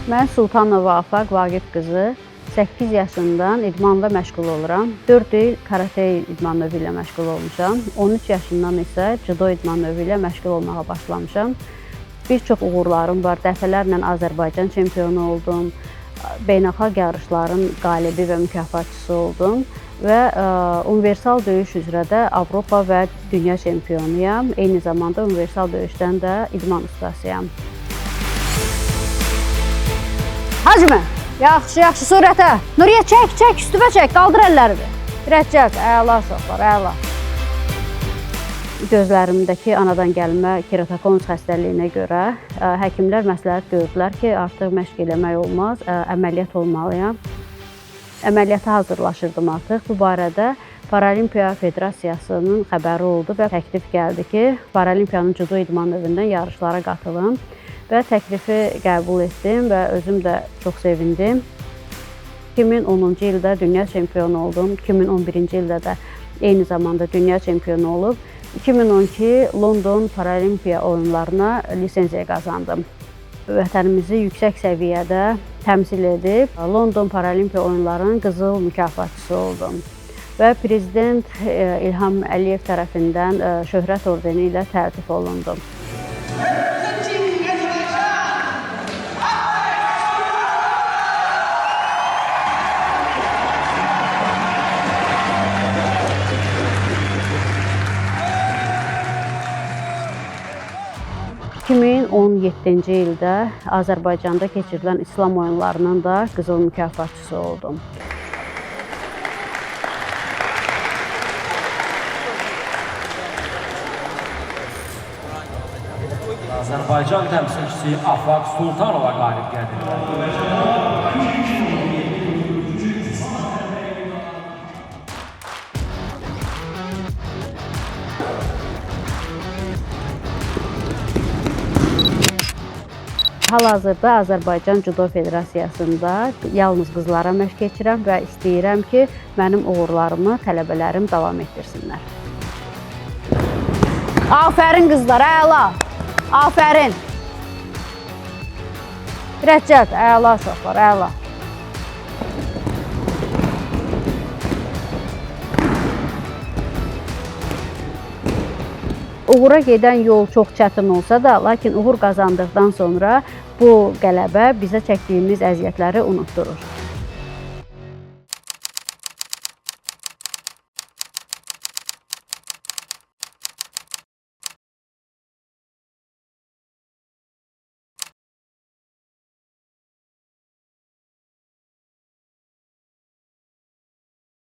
Mən Sultanova Afaq Vaqif qızı 8 yaşından idmanla məşğul oluram. 4 il karate idman növü ilə məşğul olmuşam. 13 yaşından isə judo idman növü ilə məşğul olmağa başlamışam. Bir çox uğurlarım var. Dəfələrlə Azərbaycan çempionu oldum. Beynəlxalq yarışların qalibi və mükafatçısı oldum. Və universal döyüş üzrə də Avropa və dünya çempionuyam. Eyni zamanda universal döyüşdən də idman ustasıyam. Hacımı, yaxşı, surətə. Nuriyə, çək, üstümə çək, qaldır əllərini. Rəhcət, əla uşaqlar, əla. Gözlərimdəki anadan gəlmə keratokonus xəstəliyinə görə həkimlər məsləhət gördülər ki, artıq məşq eləmək olmaz, əməliyyat olmalıyam. Əməliyyata hazırlaşırdım artıq. Bu barədə Paralimpiya Federasiyasının xəbəri oldu və təklif gəldi ki, Paralimpiyanın judo idman növündən yarışlara qatılım. Və təklifi qəbul etdim və özüm də çox sevindim. 2010-cu ildə dünya çempionu oldum. 2011-ci ildə də eyni zamanda dünya çempionu olub. 2012 London Paralimpiya oyunlarına lisenziya qazandım. Vətənimizi yüksək səviyyədə təmsil edib London Paralimpiya oyunlarının qızıl mükafatçısı oldum. Və Prezident İlham Əliyev tərəfindən şöhrət ordeni ilə təltif olundum. 2017-ci ildə Azərbaycanda keçirilən İslam oyunlarının da qızıl mükafatçısı oldum. Azərbaycan təmsilçisi Afaq Sultanova qalib gəldi. Hal-hazırda Azərbaycan Judo Federasiyasında yalnız qızlara məşq keçirəm və istəyirəm ki, mənim uğurlarımı tələbələrim davam etdirsinlər. Afərin qızlar, əla! Afərin! Rəhcət, əla uşaqlar, əla! Uğura gedən yol çox çətin olsa da, lakin uğur qazandıqdan sonra bu qələbə bizə çəkdiyimiz əziyyətləri unutdurur.